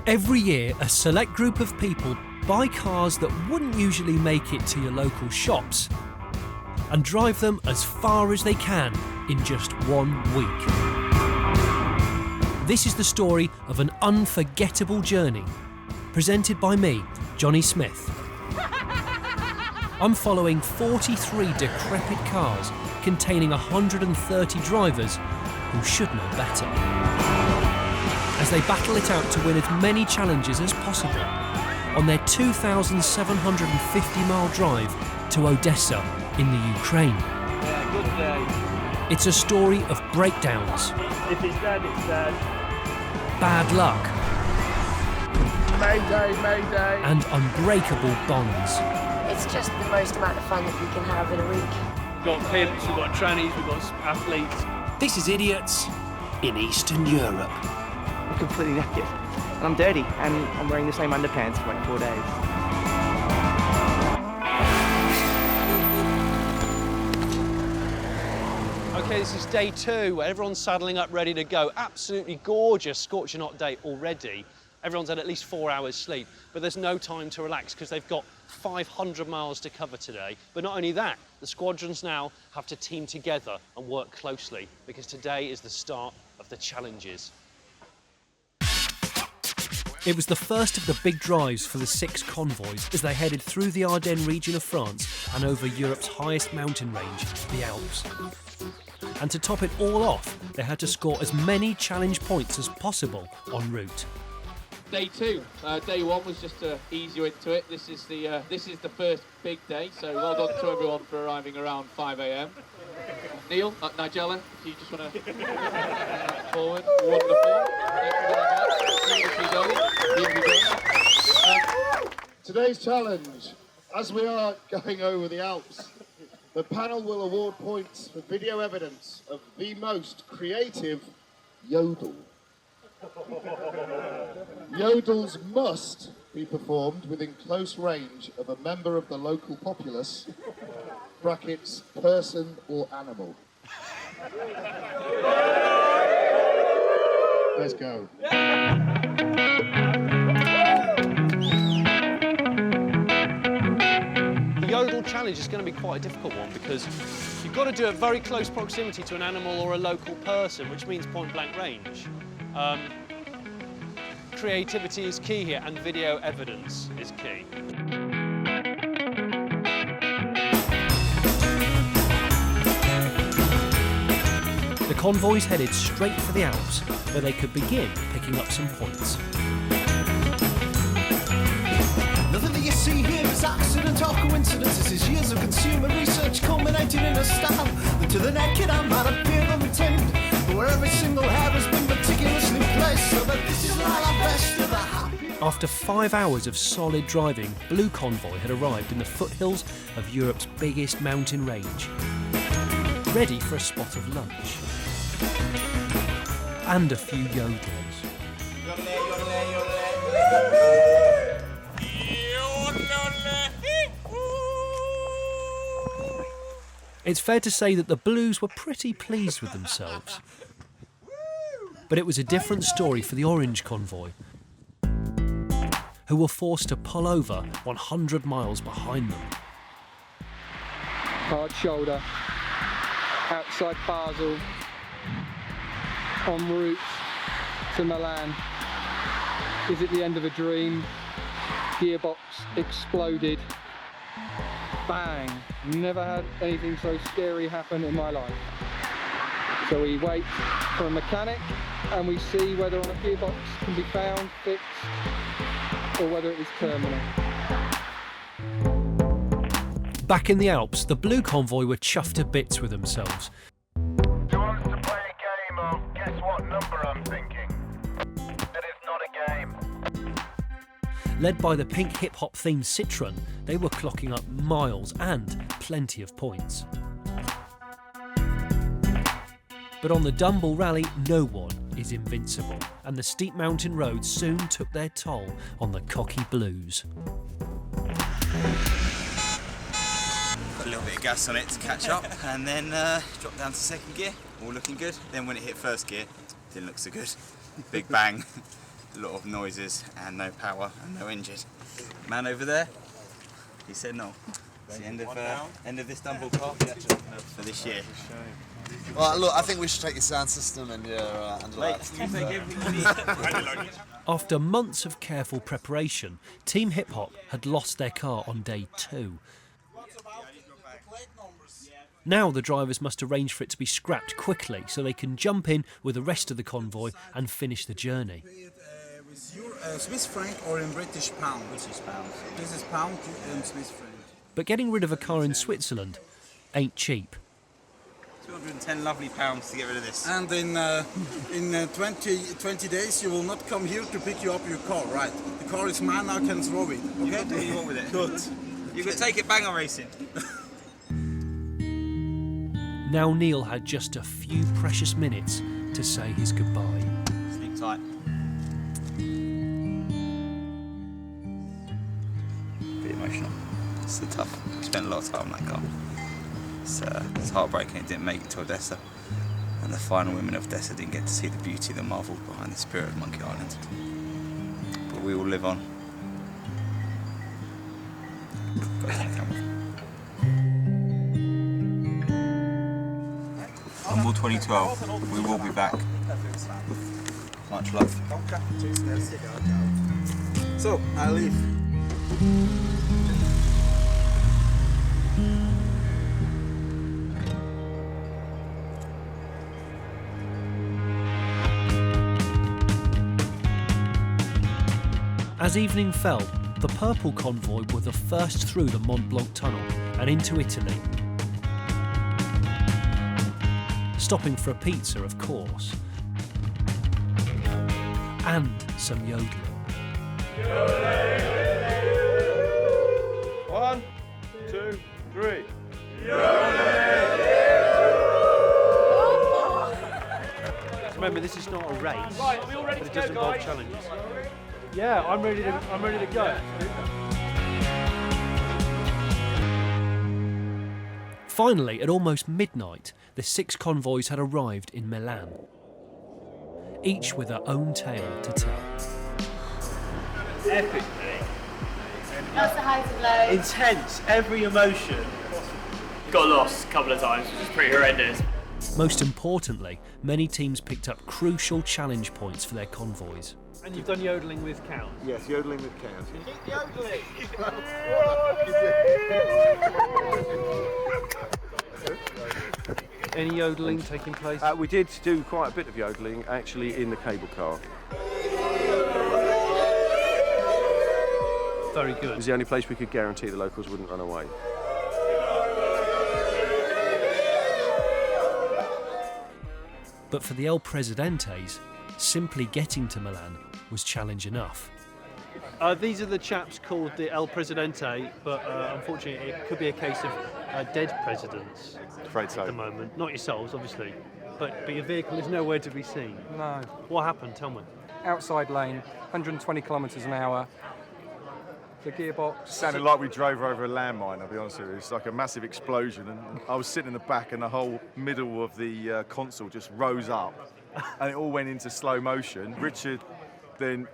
Every year, a select group of people buy cars that wouldn't usually make it to your local shops and drive them as far as they can in just 1 week. This is the story of an unforgettable journey, presented by me, Johnny Smith. I'm following 43 decrepit cars containing 130 drivers who should know better, as they battle it out to win as many challenges as possible on their 2,750-mile drive to Odessa in the Ukraine. Yeah, good day. It's a story of breakdowns. If it's dead, it's dead. Bad luck. Mayday, mayday. And unbreakable bonds. It's just the most amount of fun that we can have in a week. We've got pimps, we've got trannies, we've got athletes. This is Idiots in Eastern Europe. I'm completely naked. And I'm dirty, and I'm wearing the same underpants for like 4 days. Okay, this is day 2, where everyone's saddling up, ready to go. Absolutely gorgeous, scorching hot day already. Everyone's had at least 4 hours sleep, but there's no time to relax because they've got 500 miles to cover today. But not only that, the squadrons now have to team together and work closely because today is the start of the challenges. It was the first of the big drives for the 6 convoys as they headed through the Ardennes region of France and over Europe's highest mountain range, the Alps. And to top it all off, they had to score as many challenge points as possible en route. Day 2. Day 1 was just to ease you into it. This is the first big day, so well done to everyone for arriving around 5 a.m. Neil, Nigella, if you just want to forward. Wonderful. Today's challenge, as we are going over the Alps, the panel will award points for video evidence of the most creative yodel. Yodels must be performed within close range of a member of the local populace, brackets, person or animal. Let's go. The Yodel challenge is going to be quite a difficult one because you've got to do it very close proximity to an animal or a local person, which means point-blank range. Creativity is key here, and video evidence is key. The convoys headed straight for the Alps, where they could begin picking up some points. Nothing that you see here is accident or coincidence. This is years of consumer research culminating in a style that to the naked eye might appear untamed, but where every single hair has been meticulously placed so that this is all our best of the happy. After 5 hours of solid driving, Blue Convoy had arrived in the foothills of Europe's biggest mountain range, ready for a spot of lunch and a few yodelers. It's fair to say that the Blues were pretty pleased with themselves. But it was a different story for the Orange Convoy, who were forced to pull over 100 miles behind them. Hard shoulder, outside Basel, en route to Milan. Is it the end of a dream? Gearbox exploded. Bang! Never had anything so scary happen in my life. So we wait for a mechanic and we see whether a gearbox can be found, fixed, or whether it is terminal. Back in the Alps, the Blue Convoy were chuffed to bits with themselves. Do you want us to play a game of guess what number I'm thinking? That is not a game. Led by the pink hip-hop themed Citroën, they were clocking up miles and plenty of points. But on the Dumble Rally, no one is invincible, and the steep mountain roads soon took their toll on the cocky Blues. Put a little bit of gas on it to catch up, and then drop down to second gear, all looking good. Then when it hit first gear, didn't look so good. Big bang. a lot of noises and no power and no engine. Man over there, he said no. It's the end of this Dumball car for this year. Well, look, I think we should take your sound system and your After months of careful preparation, Team Hip Hop had lost their car on day 2. Now the drivers must arrange for it to be scrapped quickly so they can jump in with the rest of the convoy and finish the journey. With your Swiss franc or in British pound? British pound. This is pound and Swiss franc. But getting rid of a car in Switzerland ain't cheap. 210 lovely pounds to get rid of this. And in 20 days you will not come here to pick you up your car, right? The car is mine, I can throw it. Okay? You can do what you want with it. Good. You can take it bang on racing. Now Neil had just a few precious minutes to say his goodbye. Sleep tight. Bit emotional. It's tough. Spent a lot of time in that car. It's heartbreaking it didn't make it to Odessa. And the final women of Odessa didn't get to see the beauty, the marvel behind the spirit of Monkey Island. But we will live on. Got to the camera. Dumball 2012, we will be back. Much love. So, I leave. As evening fell, the purple convoy were the first through the Mont Blanc tunnel and into Italy. Stopping for a pizza, of course. And some yodeling. 1, 2, 3. Remember, this is not a race, Right, are we all ready but it to does go, involve guys? challenges. Yeah, I'm ready to go. Finally, at almost midnight, the 6 convoys had arrived in Milan, each with their own tale to tell. Epic day. Lots of highs and lows. Intense, every emotion. Got lost a couple of times, which is pretty horrendous. Most importantly, many teams picked up crucial challenge points for their convoys. And you've done yodeling with cows? Yes, yodeling with cows. Any yodeling taking place? We did do quite a bit of yodeling actually in the cable car. Very It good. was the only place we could guarantee the locals wouldn't run away. But for the El Presidentes, simply getting to Milan was challenge enough. These are the chaps called the El Presidente, but unfortunately it could be a case of dead presidents Afraid so. at the moment. Not yourselves, obviously, but your vehicle is nowhere to be seen. No. What happened? Tell me. Outside lane, 120 kilometres an hour. The gearbox. Sounded like we drove over a landmine, I'll be honest with you. It's like a massive explosion, and I was sitting in the back and the whole middle of the console just rose up and it all went into slow motion. Richard then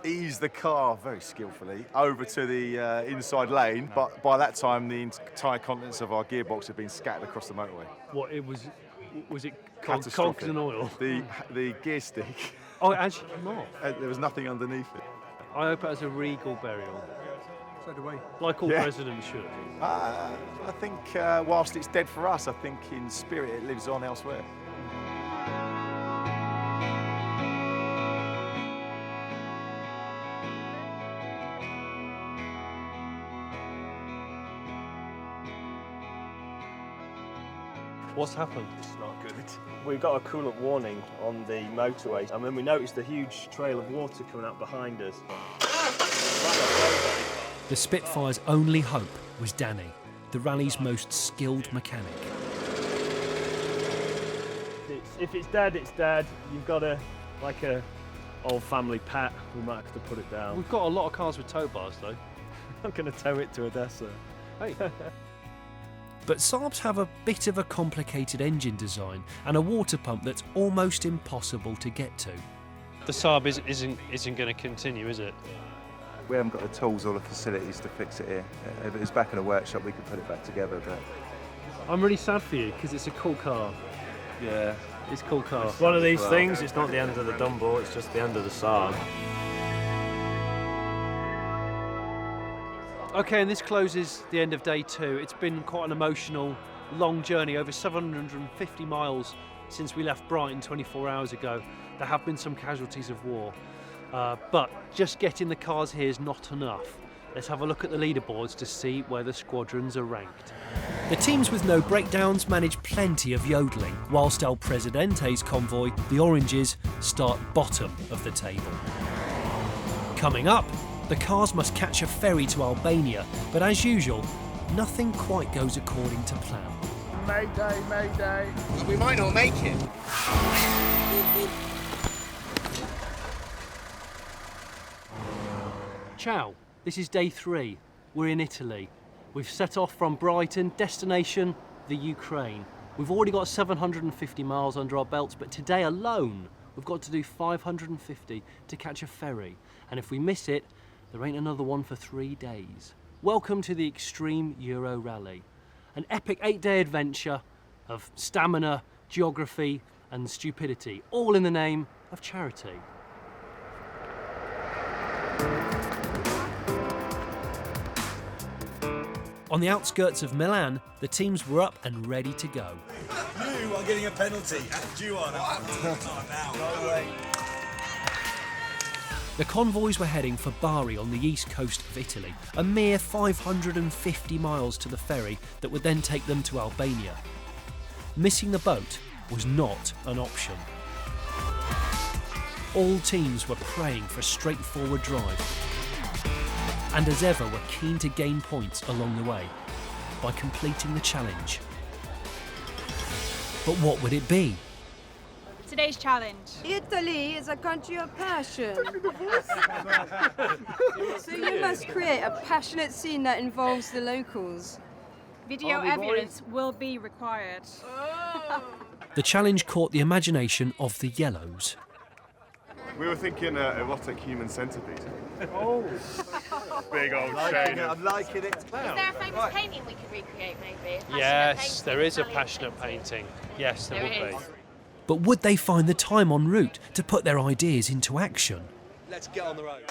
eased the car very skillfully over to the inside lane, but by that time the entire contents of our gearbox had been scattered across the motorway. What it was it Catastrophic. cogs and oil? The gear stick. Oh, it actually came off. There was nothing underneath it. I hope it has a regal burial. So do we. Like all Yeah. presidents should. I think whilst it's dead for us, I think in spirit it lives on elsewhere. What's happened? It's not good. We got a coolant warning on the motorway, and then we noticed a huge trail of water coming up behind us. The Spitfire's only hope was Danny, the rally's most skilled mechanic. If it's dead, it's dead. You've got a old family pet. We might have to put it down. We've got a lot of cars with tow bars, though. I'm going to tow it to Odessa. Hey. But Saabs have a bit of a complicated engine design and a water pump that's almost impossible to get to. The Saab isn't going to continue, is it? We haven't got the tools or the facilities to fix it here. If it was back in a workshop, we could put it back together, but... I'm really sad for you, because it's a cool car. Yeah. It's a cool car. It's one of these things, it's not the end of the Dumball, it's just the end of the Saab. Okay, and this closes the end of day 2. It's been quite an emotional, long journey, over 750 miles since we left Brighton 24 hours ago. There have been some casualties of war, but just getting the cars here is not enough. Let's have a look at the leaderboards to see where the squadrons are ranked. The teams with no breakdowns manage plenty of yodeling, whilst El Presidente's convoy, the Oranges, start bottom of the table. Coming up, the cars must catch a ferry to Albania, but as usual, nothing quite goes according to plan. Mayday, mayday. We might not make it. Ciao, this is day 3. We're in Italy. We've set off from Brighton, destination the Ukraine. We've already got 750 miles under our belts, but today alone we've got to do 550 to catch a ferry. And if we miss it, there ain't another one for 3 days. Welcome to the Extreme Euro Rally, an epic 8-day adventure of stamina, geography and stupidity, all in the name of charity. On the outskirts of Milan, the teams were up and ready to go. You are getting a penalty. And you are now. No way. The convoys were heading for Bari on the east coast of Italy, a mere 550 miles to the ferry that would then take them to Albania. Missing the boat was not an option. All teams were praying for a straightforward drive, and as ever were keen to gain points along the way by completing the challenge. But what would it be? Today's challenge. Italy is a country of passion. So you must create a passionate scene that involves the locals. Video evidence will be required. The challenge caught the imagination of the Yellows. We were thinking erotic human centipede. Oh. Big old shade. I'm liking it. Is there a famous painting we could recreate, maybe? Yes, there is a passionate painting. Yes, there would be. But would they find the time en route to put their ideas into action? Let's get on the road.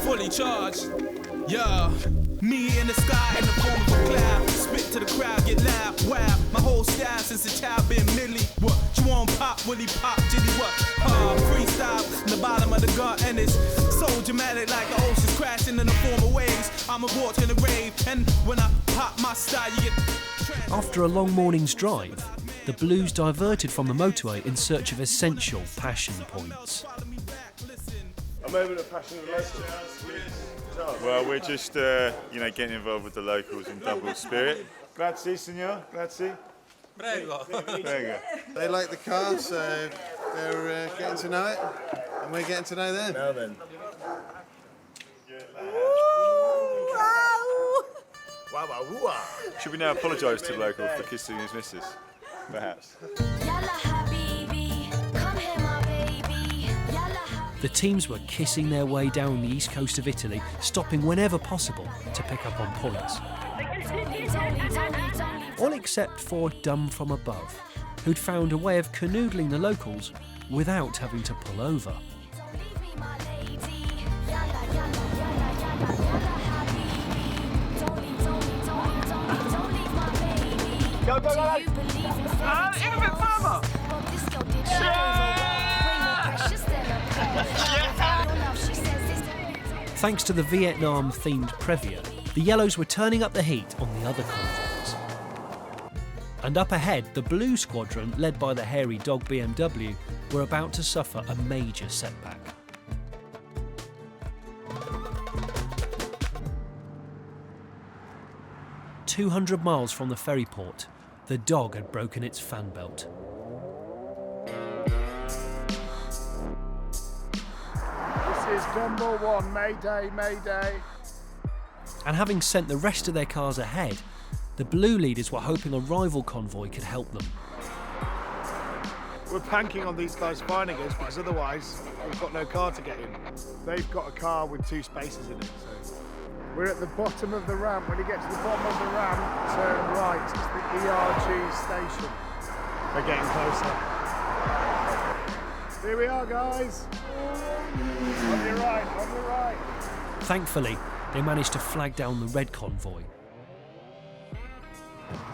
Fully charged, yeah. Me in the sky in the form of a cloud. Spit to the crowd, get loud, wow. My whole style since a child been milli. What? You want pop, willy pop, jitty what? Freestyle in the bottom of the gut, and it's so dramatic like the ocean's crashing in the form of waves. I'm a walk in the rave, and when I pop my style, you get. After a long morning's drive, the Blues diverted from the motorway in search of essential passion points. A moment of passion and lesson. Well, we're just, getting involved with the locals in Dumball spirit. Grazie, signor. Grazie. Prego. Prego. They like the car, so they're getting to know it, and we're getting to know them. Now then. Should we now apologise to the local for kissing his missus? Perhaps. The teams were kissing their way down the east coast of Italy, stopping whenever possible to pick up on points. All except for Dumb from Above, who'd found a way of canoodling the locals without having to pull over. Go, go, go! Even a bit further! Thanks to the Vietnam-themed Previa, the Yellows were turning up the heat on the other convoys. And up ahead, the Blue Squadron, led by the hairy dog BMW, were about to suffer a major setback. "200 miles from the ferry port, the dog had broken its fan belt. This is Dumball 1, Mayday, Mayday. And having sent the rest of their cars ahead, the Blue leaders were hoping a rival convoy could help them. We're banking on these guys finding us because otherwise we've got no car to get in. They've got a car with 2 spaces in it. So. We're at the bottom of the ramp. When you get to the bottom of the ramp, turn right. It's the ERG station. They're getting closer. Here we are, guys. On your right, on your right. Thankfully, they managed to flag down the red convoy.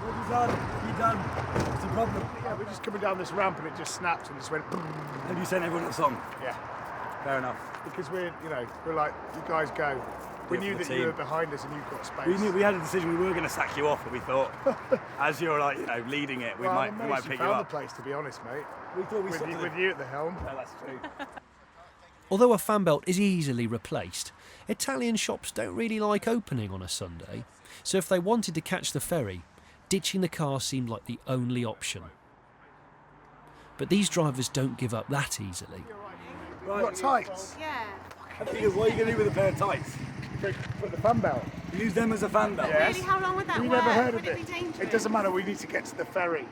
What have you done? What have you done? What's the problem? Yeah, we're just coming down this ramp and it just snapped and just went. Have you sent everyone its song? Yeah. Fair enough. Because we're like, you guys go. We knew that you were behind us and you've got space. We had a decision we were going to sack you off, but we thought, as you're like, leading it, we might pick you up. The place, to be honest, mate. We thought with you at the helm. No, that's true. Although a fan belt is easily replaced, Italian shops don't really like opening on a Sunday, so if they wanted to catch the ferry, ditching the car seemed like the only option. But these drivers don't give up that easily. Right. You've got tights? Yeah. What are you going to do with a pair of tights? Put the fan belt. Use them as a fan belt? Yes. Really? How long would that We've work? never heard of would it be dangerous? It doesn't matter, we need to get to the ferry.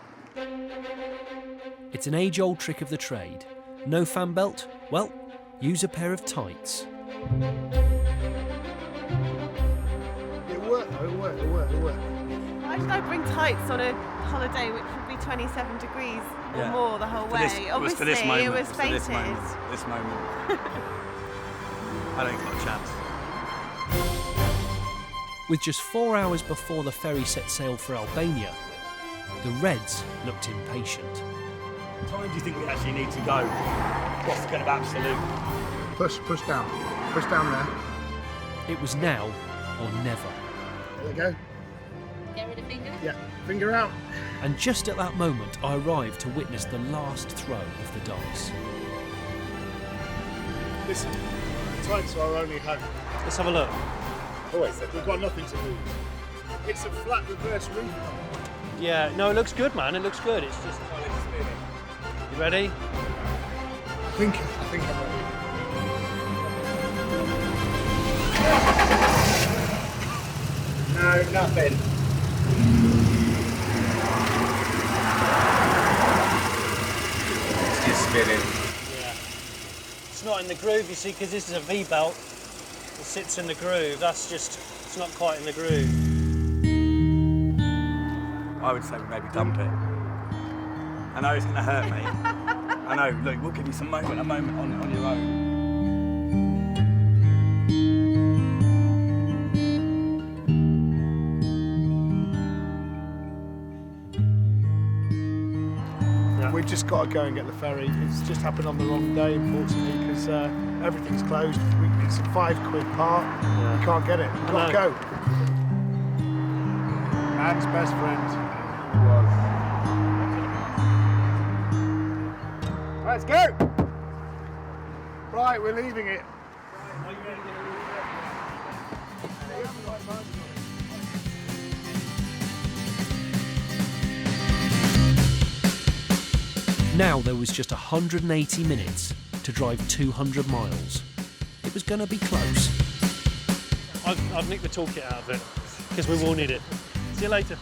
It's an age-old trick of the trade. No fan belt? Well, use a pair of tights. It worked though, it worked. Why did I bring tights on a holiday which would be 27 degrees or more the whole way? Obviously, it was fated. This moment. I don't got a chance. With just 4 hours before the ferry set sail for Albania, the Reds looked impatient. What time do you think we actually need to go? What's kind of absolute? Push down. Push down there. It was now or never. There we go. Get rid of finger? Yeah, finger out. And just at that moment, I arrived to witness the last throw of the dice. Listen, the tights are our only hope. Let's have a look. We've got nothing to lose. It's a flat reverse reef. Yeah, no, it looks good, man. It looks good. It's just. You ready? I think I'm ready. No, nothing. It's just spinning. Yeah. It's not in the groove, you see, because this is a V-belt. It sits in the groove. That's just, it's not quite in the groove. I would say we maybe dump it. I know it's going to hurt me. I know, look, we'll give you a moment on your own. We've just got to go and get the ferry. It's just happened on the wrong day, unfortunately, because everything's closed. It's a £5 part. Yeah. We can't get it. We've got to go. Man's best friend. Let's go! Right, we're leaving it. Now there was just 180 minutes to drive 200 miles. It was going to be close. I've nicked the toolkit out of it, because we will need it. See you later.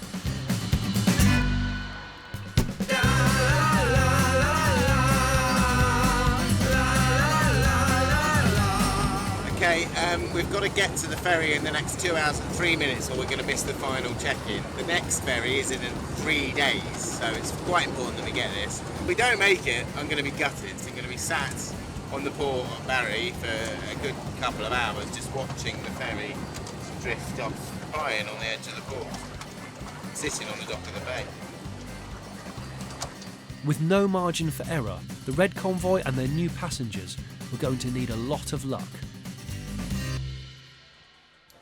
Okay, we've got to get to the ferry in the next 2 hours and 3 minutes or we're going to miss the final check-in. The next ferry is in 3 days, so it's quite important that we get this. If we don't make it, I'm going to be gutted. I'm going to be sat on the port of Barry for a good couple of hours just watching the ferry drift off, crying on the edge of the port, sitting on the dock of the bay. With no margin for error, the Red Convoy and their new passengers were going to need a lot of luck.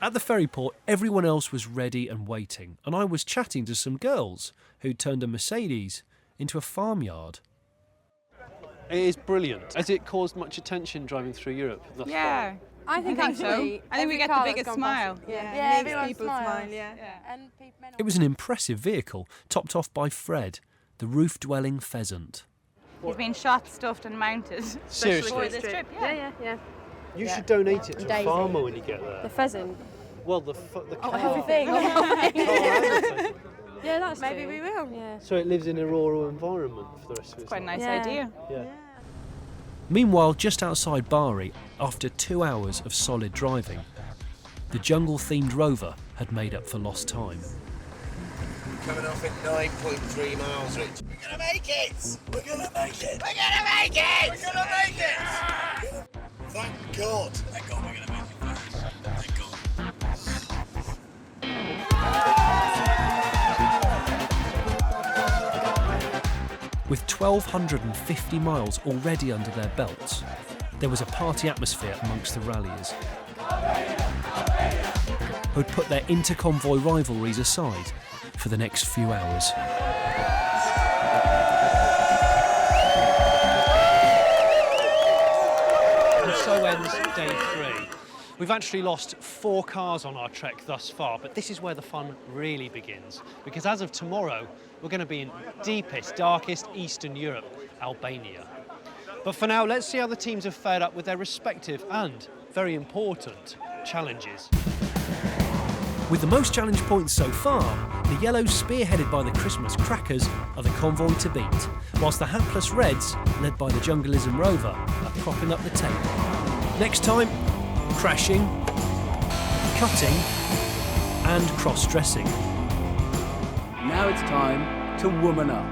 At the ferry port, everyone else was ready and waiting, and I was chatting to some girls who'd turned a Mercedes into a farmyard. It is brilliant. Has it caused much attention driving through Europe thus Yeah, I think so. I think we get the biggest smile. Yeah, makes people smile. Yeah. And It was an impressive vehicle, topped off by Fred, the roof-dwelling pheasant. He's been shot, stuffed and mounted. Seriously? For this trip, Yeah. You should donate it to a Daisy. farmer when you get there. The pheasant. Well, the car. everything. Yeah, that's Maybe true. we will. Yeah. So it lives in a rural environment for the rest of its Quite a life. nice idea. Yeah. Meanwhile, just outside Bari, after 2 hours of solid driving, the jungle-themed Rover had made up for lost time. Coming off at 9.3 miles, Rich. We're gonna make it! We're gonna make it! We're gonna make it! We're gonna make it! Thank God! Thank God we're gonna make it, Ferris. Thank God. With 1,250 miles already under their belts, there was a party atmosphere amongst the ralliers, who had put their inter-convoy rivalries aside for the next few hours. And so ends day 3. We've actually lost 4 cars on our trek thus far, but this is where the fun really begins, because as of tomorrow, we're going to be in deepest, darkest Eastern Europe, Albania. But for now, let's see how the teams have fared up with their respective and, very important, challenges. With the most challenge points so far, the Yellows, spearheaded by the Christmas Crackers, are the convoy to beat, whilst the hapless Reds, led by the Jungleism Rover, are propping up the table. Next time, crashing, cutting, and cross-dressing. Now it's time to woman up.